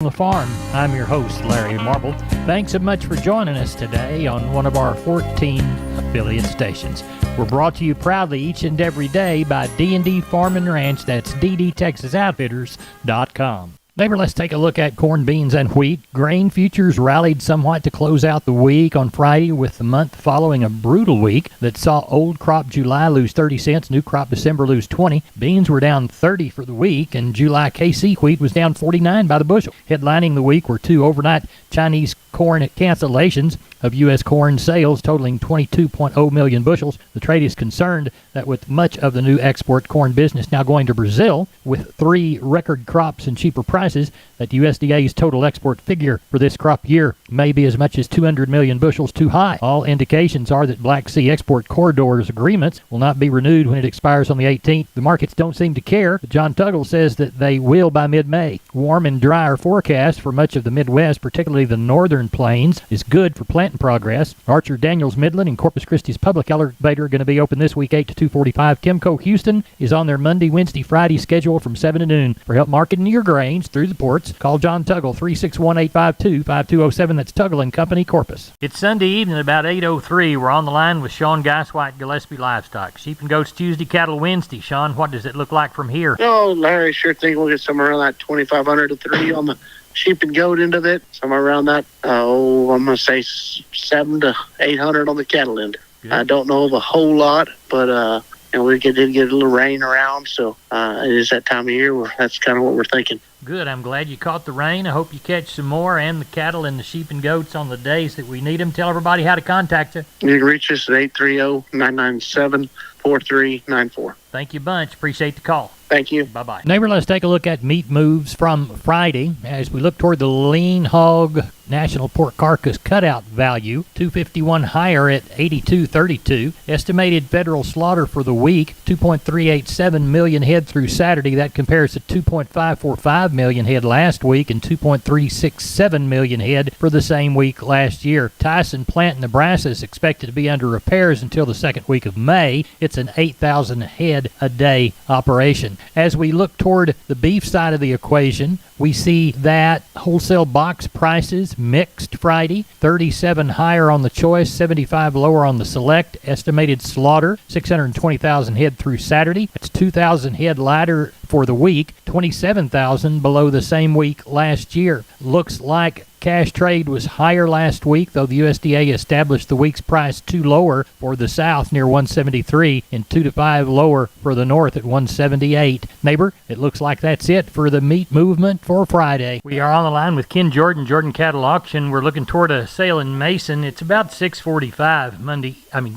The Farm. I'm your host, Larry Marble. Thanks so much for joining us today on one of our 14 affiliate stations. We're brought to you proudly each and every day by D&D Farm and Ranch. That's ddtexasoutfitters.com. Neighbor, let's take a look at corn, beans, and wheat. Grain futures rallied somewhat to close out the week on Friday, with the month following a brutal week that saw old crop July lose 30 cents, new crop December lose 20. Beans were down 30 for the week, and July KC wheat was down 49 by the bushel. Headlining the week were two overnight Chinese corn cancellations of U.S. corn sales totaling 22.0 million bushels. The trade is concerned that with much of the new export corn business now going to Brazil, with three record crops and cheaper prices, that USDA's total export figure for this crop year may be as much as 200 million bushels too high. All indications are that Black Sea Export Corridor's agreements will not be renewed when it expires on the 18th. The markets don't seem to care, but John Tuggle says that they will by mid-May. Warm and drier forecast for much of the Midwest, particularly the northern plains, is good for planting progress. Archer Daniels Midland and Corpus Christi's public elevator are going to be open this week 8 to 2:45. Kimco Houston is on their Monday, Wednesday, Friday schedule from 7 to noon. For help marketing your grains through the ports, call John Tuggle, 361-852-5207. That's Tuggle and Company, Corpus. It's Sunday evening about 8:03. We're on the line with Sean Geiswhite, Gillespie Livestock. Sheep and goats Tuesday, cattle Wednesday. Sean, what does it look like from here? Oh, Larry, sure think we'll get somewhere around that 2,500 to 3 on the sheep and goat end of it. Somewhere around that, I'm going to say 7 to 800 on the cattle end. Good. I don't know of a whole lot, but we did get a little rain around, so it is that time of year where that's kind of what we're thinking. Good. I'm glad you caught the rain. I hope you catch some more, and the cattle and the sheep and goats on the days that we need them. Tell everybody how to contact you. You can reach us at 830-997-4394. Thank you bunch. Appreciate the call. Thank you. Bye-bye. Neighbor, let's take a look at meat moves from Friday as we look toward the lean hog national pork carcass cutout value, 251 higher at 82.32. Estimated federal slaughter for the week, 2.387 million head through Saturday. That compares to 2.545 million head last week and 2.367 million head for the same week last year. Tyson Plant, Nebraska is expected to be under repairs until the second week of May. It's an 8,000 head a day operation. As we look toward the beef side of the equation, we see that wholesale box prices mixed Friday, 37 higher on the choice, 75 lower on the select. Estimated slaughter, 620,000 head through Saturday. That's 2,000 head lighter for the week, 27,000 below the same week last year. Looks like cash trade was higher last week, though the USDA established the week's price 2 lower for the south near 173 and 2 to 5 lower for the north at 178. Neighbor, it looks like that's it for the meat movement for Friday. We are on the line with Ken Jordan, Jordan Cattle Auction. We're looking toward a sale in Mason. It's about 6:45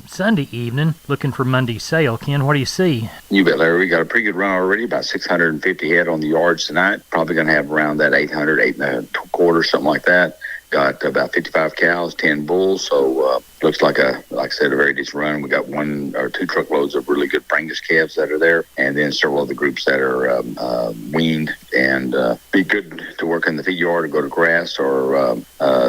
Sunday evening. Looking for Monday's sale. Ken, what do you see? You bet, Larry. We got a pretty good run already, about 650 head on the yards tonight. Probably going to have around that 800, 8.25, something like that. Got about 55 cows, 10 bulls, so looks like I said, a very decent run. We got 1 or 2 truckloads of really good Brangus calves that are there, and then several other groups that are weaned and be good to work in the feed yard or go to grass, or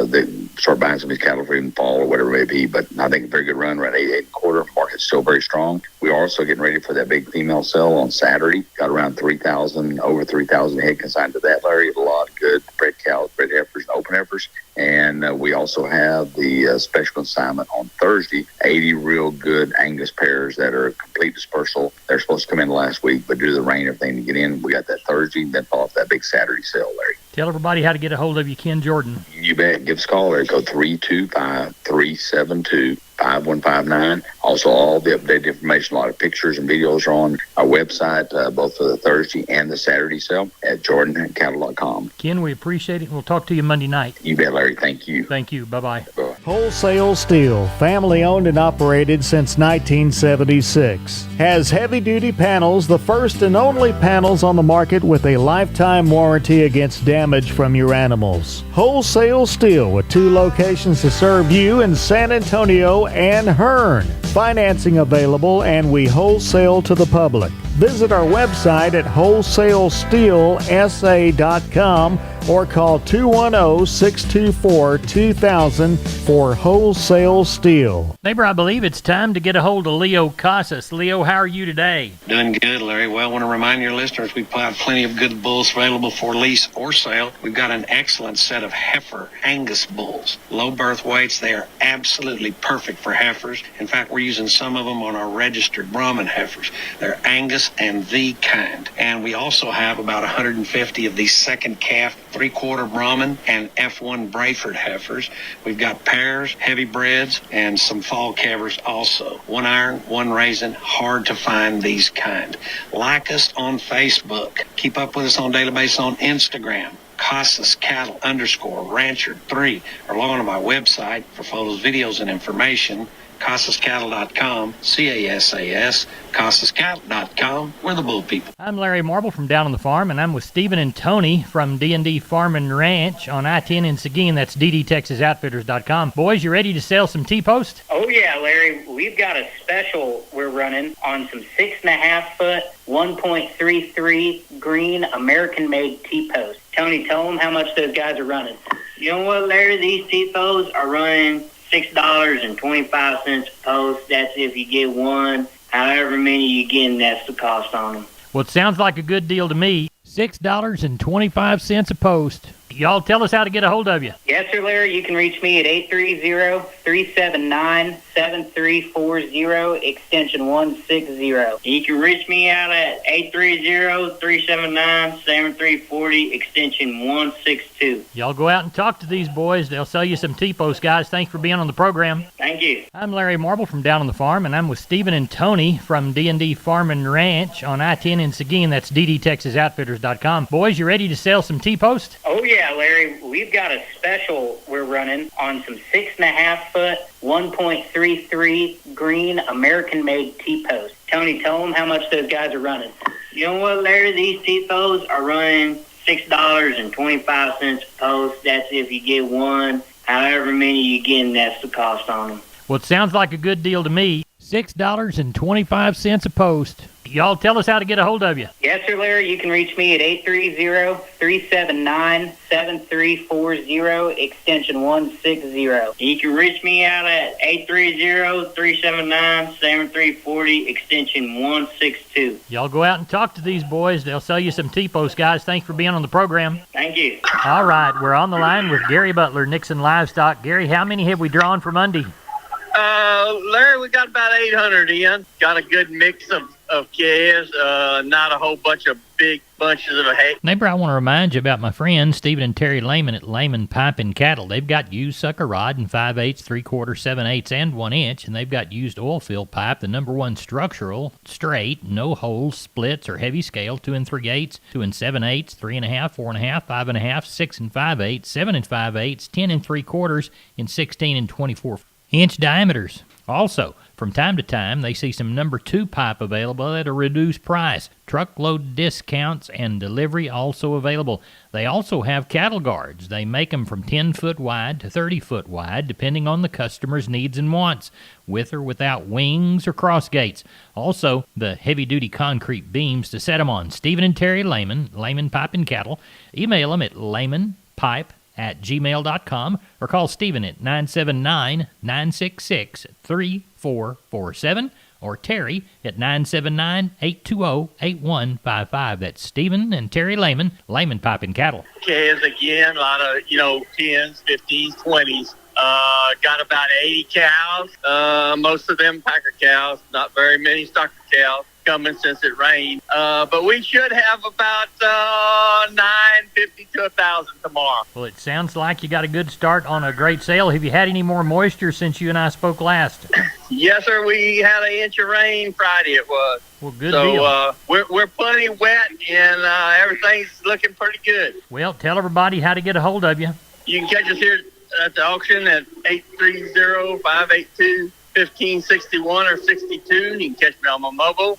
they start buying some of these cattle for even fall or whatever it may be. But I think a very good run, around 8.25. Market's still very strong. We are also getting ready for that big female sale on Saturday. Got around 3,000, over 3,000 head consigned to that, Larry. A lot of good bred cows, bred heifers, and open heifers. And we also have the special consignment on Thursday, 80 real good Angus pairs that are complete dispersal. They're supposed to come in last week, but due to the rain and everything to get in, we got that Thursday, then follow up that big Saturday sale, Larry. Tell everybody how to get a hold of you, Ken Jordan. You bet. Give us a call, Larry. Code 325-372-5159. Also, all the updated information, a lot of pictures and videos are on our website, both for the Thursday and the Saturday sale at jordancattle.com. Ken, we appreciate it. We'll talk to you Monday night. You bet, Larry. Thank you. Thank you. Bye-bye. Bye. Wholesale Steel, family owned and operated since 1976. Has heavy-duty panels, the first and only panels on the market with a lifetime warranty against damage from your animals. Wholesale Steel with 2 locations to serve you in San Antonio and Hearn. Financing available, and we wholesale to the public. Visit our website at wholesalesteelsa.com or call 210-624-2000 for Wholesale Steel. Neighbor, I believe it's time to get a hold of Leo Casas. Leo, how are you today? Doing good, Larry. Well, I want to remind your listeners we have plenty of good bulls available for lease or sale. We've got an excellent set of heifer Angus bulls. Low birth weights. They are absolutely perfect for heifers. In fact, we're using some of them on our registered Brahman heifers. They're Angus and the kind. And we also have about 150 of these second calf, three-quarter Brahman and F1 Brayford heifers. We've got pairs, heavy breds, and some fall calvers also. One iron, one raisin, hard to find these kind. Like us on Facebook. Keep up with us on a daily basis on Instagram. Casas Cattle _Rancher 3, or log on to my website for photos, videos, and information. CasasCattle.com, CASAS, CasasCattle.com. We're the bull people. I'm Larry Marble from Down on the Farm, and I'm with Stephen and Tony from D&D Farm and Ranch on I-10 in Seguin. That's DDTexasOutfitters.com. Boys, you ready to sell some T-post? Oh, yeah, Larry. We've got a special we're running on some 6.5-foot, 1.33 green American-made T-post. Tony, tell them how much those guys are running. You know what, Larry? These T-posts are running $6.25 a post. That's if you get one. However many you get, that's the cost on them. Well, it sounds like a good deal to me. $6.25 a post. Y'all tell us how to get a hold of you. Yes, sir, Larry. You can reach me at 830-379-7340, extension 160. You can reach me out at 830-379-7340, extension 162. Y'all go out and talk to these boys. They'll sell you some T-post, guys. Thanks for being on the program. Thank you. I'm Larry Marble from Down on the Farm, and I'm with Stephen and Tony from D&D Farm and Ranch on I-10 in Seguin. That's DDTexasOutfitters.com. Boys, you ready to sell some T-post? Oh, yeah, Larry. We've got a special we're running on some 6.5-foot, 1.33 green American-made T-posts. Tony, tell them how much those guys are running. You know what, Larry? These T-posts are running $6.25 a post. That's if you get one. However many you get, that's the cost on them. Well, it sounds like a good deal to me. $6.25 a post. Y'all tell us how to get a hold of you. Yes, sir, Larry. You can reach me at 830-379-7340, extension 160. You can reach me out at 830-379-7340, extension 162. Y'all go out and talk to these boys. They'll sell you some T-post, guys. Thanks for being on the program. Thank you. All right, we're on the line with Gary Butler, Nixon Livestock. Gary, how many have we drawn for Monday? Larry, we got about 800 in. Got a good mix of calves, not a whole bunch of big bunches of hay. Neighbor, I want to remind you about my friends Stephen and Terry Lehman at Lehman Pipe and Cattle. They've got used sucker rod in 5/8, 3/4, 7/8, and 1 inch, and they've got used oil fill pipe, the #1 structural, straight, no holes, splits, or heavy scale, 2 3/8, 2 7/8, 3.5, 4.5, 5.5, 6 5/8, 7 5/8, 10 3/4, and 16 and 24-inch diameters. Also, from time to time, they see some #2 pipe available at a reduced price. Truckload discounts and delivery also available. They also have cattle guards. They make them from 10-foot wide to 30-foot wide, depending on the customer's needs and wants, with or without wings or cross gates. Also, the heavy-duty concrete beams to set them on. Stephen and Terry Lehman, Lehman Pipe and Cattle. Email them at lehmanpipe@gmail.com or call Stephen at 979-966-3447 or Terry at 979-820-8155. That's Stephen and Terry Lehman, Lehman Pipe and Cattle. Calves again, a lot of, 10s, 15s, 20s. Got about 80 cows. Most of them packer cows, not very many stocker cows coming since it rained. But we should have about 950 to 1,000 tomorrow. Well, it sounds like you got a good start on a great sale. Have you had any more moisture since you and I spoke last? Yes, sir. We had an inch of rain Friday. It was. Well, good deal. So we're plenty wet, and everything's looking pretty good. Well, tell everybody how to get a hold of you. You can catch us here at the auction at 830-582-1561 or 62. You can catch me on my mobile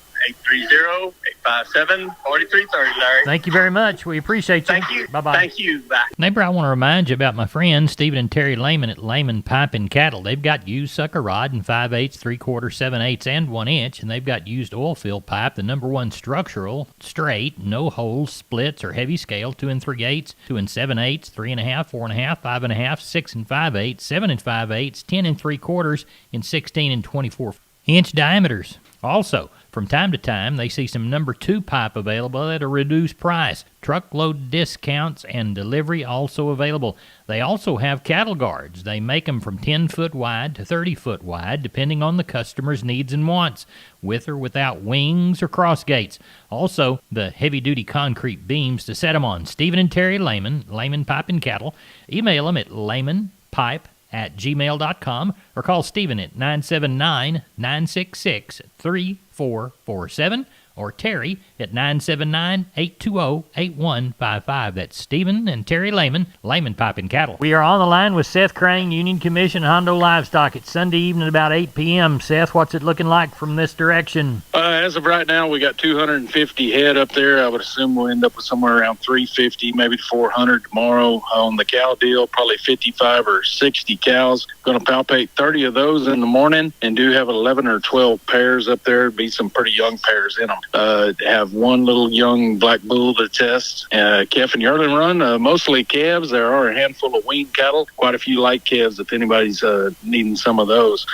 830-857-4330, Larry. Thank you very much. We appreciate you. Thank you. Bye-bye. Thank you. Bye. Neighbor, I want to remind you about my friends Stephen and Terry Lehman at Lehman Pipe and Cattle. They've got used sucker rod in 5/8, 3/4, 7/8, and 1 inch, and they've got used oil fill pipe, the #1 structural, straight, no holes, splits, or heavy scale, 2 3/8, 2 7/8, 3.5, 4.5, 5.5, 6 5/8, 7 5/8, 10 3/4, and 16 and 24-inch diameters. Also, from time to time, they see some #2 pipe available at a reduced price. Truckload discounts and delivery also available. They also have cattle guards. They make them from 10-foot wide to 30-foot wide, depending on the customer's needs and wants, with or without wings or cross gates. Also, the heavy-duty concrete beams to set them on. Stephen and Terry Lehman, Lehman Pipe and Cattle. Email them at lehmanpipe@gmail.com or call Stephen at 979-966-3447 or Terry at 979-820-8155. That's Stephen and Terry Lehman, Lehman Pipe and Cattle. We are on the line with Seth Crane, Union Commission, Hondo Livestock. It's Sunday evening about 8 p.m. Seth, what's it looking like from this direction? As of right now, we got 250 head up there. I would assume we'll end up with somewhere around 350, maybe 400 tomorrow. On the cow deal, probably 55 or 60 cows. Going to palpate 30 of those in the morning and do have 11 or 12 pairs up there. Be some pretty young pairs in them. Have one little young black bull to test. Calf and yearling run, mostly calves. There are a handful of weaned cattle, quite a few light calves if anybody's needing some of those.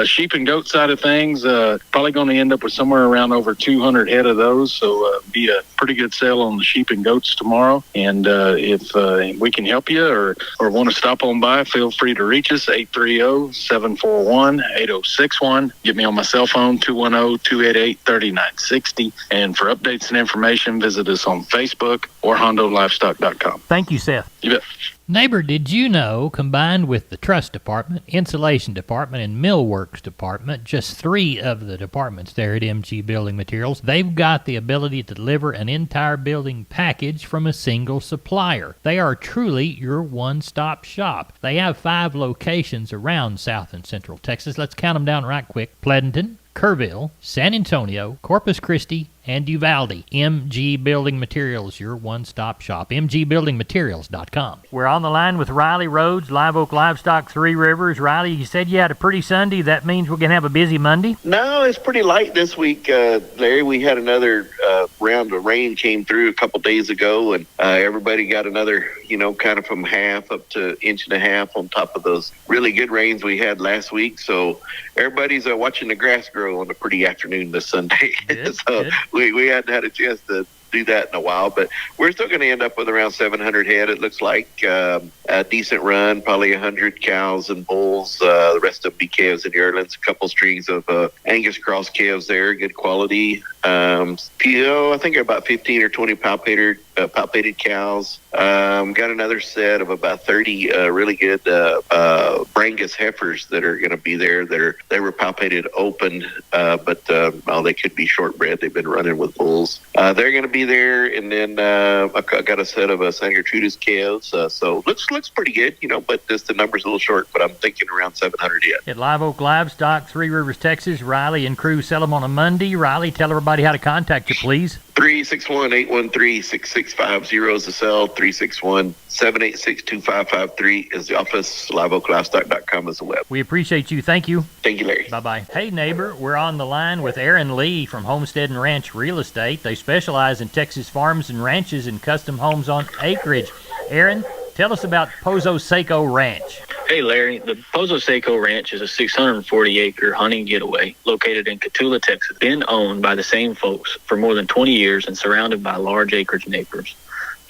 Sheep and goat side of things, probably going to end up with somewhere around over 200 head of those. So be a pretty good sale on the sheep and goats tomorrow. And if we can help you or want to stop on by, feel free to reach us, 830-741-8061. Get me on my cell phone, 210-288-3960. And for updates and information, visit us on Facebook or HondoLivestock.com. Thank you, Seth. You bet. Neighbor, did you know, combined with the truss department, insulation department, and millworks department, just 3 of the departments there at MG Building Materials, they've got the ability to deliver an entire building package from a single supplier. They are truly your one-stop shop. They have 5 locations around South and Central Texas. Let's count them down right quick. Pleasanton, Kerrville, San Antonio, Corpus Christi, and Uvalde. MG Building Materials, your one-stop shop. MGBuildingMaterials.com. We're on the line with Riley Rhodes, Live Oak Livestock, Three Rivers. Riley, you said you had a pretty Sunday. That means we're going to have a busy Monday? No, it's pretty light this week, Larry. We had another round of rain came through a couple days ago, and everybody got another, kind of from half up to 1.5 inches on top of those really good rains we had last week. So everybody's watching the grass grow on a pretty afternoon this Sunday. Good, so good. We hadn't had a chance to do that in a while, but we're still going to end up with around 700 head. It looks like a decent run, probably 100 cows and bulls. The rest of them be calves and yearlings. A couple strings of Angus cross calves there, good quality. I think about 15 or 20 palpated cows. Got another set of about 30 really good Brangus heifers that are going to be there. They were palpated open, but they could be shortbred. They've been running with bulls. They're going to be there, and then I got a set of San Gertrudis calves. So looks pretty good, but just the number's a little short. But I'm thinking around 700 yet. At Live Oak Livestock, Three Rivers, Texas, Riley and crew sell them on a Monday. Riley, tell everybody how to contact you, please. 361-813-6650 is the cell. 361-786-2553 is the office. LiveOakLivestock.com is the web. We appreciate you. Thank you. Thank you, Larry. Bye-bye. Hey, neighbor, we're on the line with Aaron Lee from Homestead and Ranch Real Estate. They specialize in Texas farms and ranches and custom homes on acreage. Aaron, tell us about Pozo Seco Ranch. Hey, Larry. The Pozo Seco Ranch is a 640-acre hunting getaway located in Cotulla, Texas. Been owned by the same folks for more than 20 years and surrounded by large acreage neighbors,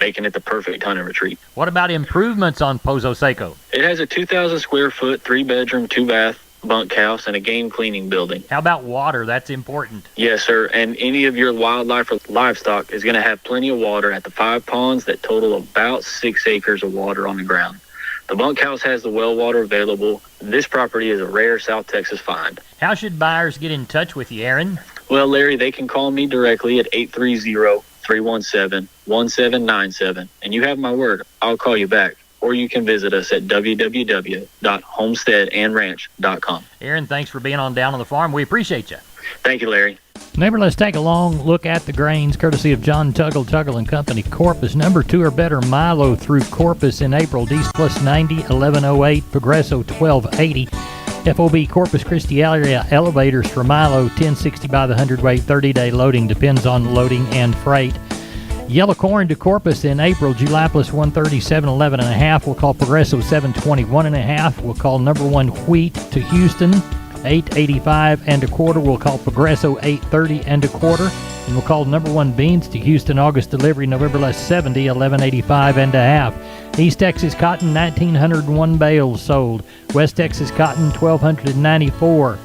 making it the perfect hunting retreat. What about improvements on Pozo Seco? It has a 2,000 square foot, 3-bedroom, 2-bath bunkhouse and a game cleaning building. How about water? That's important. Yes, sir. And any of your wildlife or livestock is going to have plenty of water at the 5 ponds that total about 6 acres of water on the ground. The bunkhouse has the well water available. This property is a rare South Texas find. How should buyers get in touch with you, Aaron? Well, Larry, they can call me directly at 830-317-1797. And you have my word, I'll call you back. Or you can visit us at www.homesteadandranch.com. Aaron, thanks for being on Down on the Farm. We appreciate you. Thank you, Larry. Neighbor, let's take a long look at the grains, courtesy of John Tuggle and Company, Corpus. Number 2 or better, Milo through Corpus in April. D's plus 90, 1108. Progresso 1280. FOB Corpus Christi area elevators for Milo, 1060 by the hundredweight, 30-day loading, depends on loading and freight. Yellow corn to Corpus in April, July plus 137, 11.5. We'll call Progresso 721.5. We'll call number 1 wheat to Houston, 885 and a quarter. We'll call Progresso 830 and a quarter. And we'll call number 1 beans to Houston, August delivery, November less 70, 1185 and a half. East Texas cotton, 1,901 bales sold. West Texas cotton, 1,294.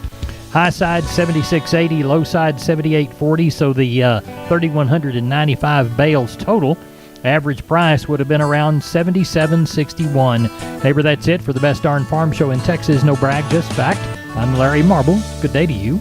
High side 76.80, low side 78.40, so the 3,195 bales total. Average price would have been around $77.61. Neighbor, that's it for the best darn farm show in Texas. No brag, just fact. I'm Larry Marble. Good day to you.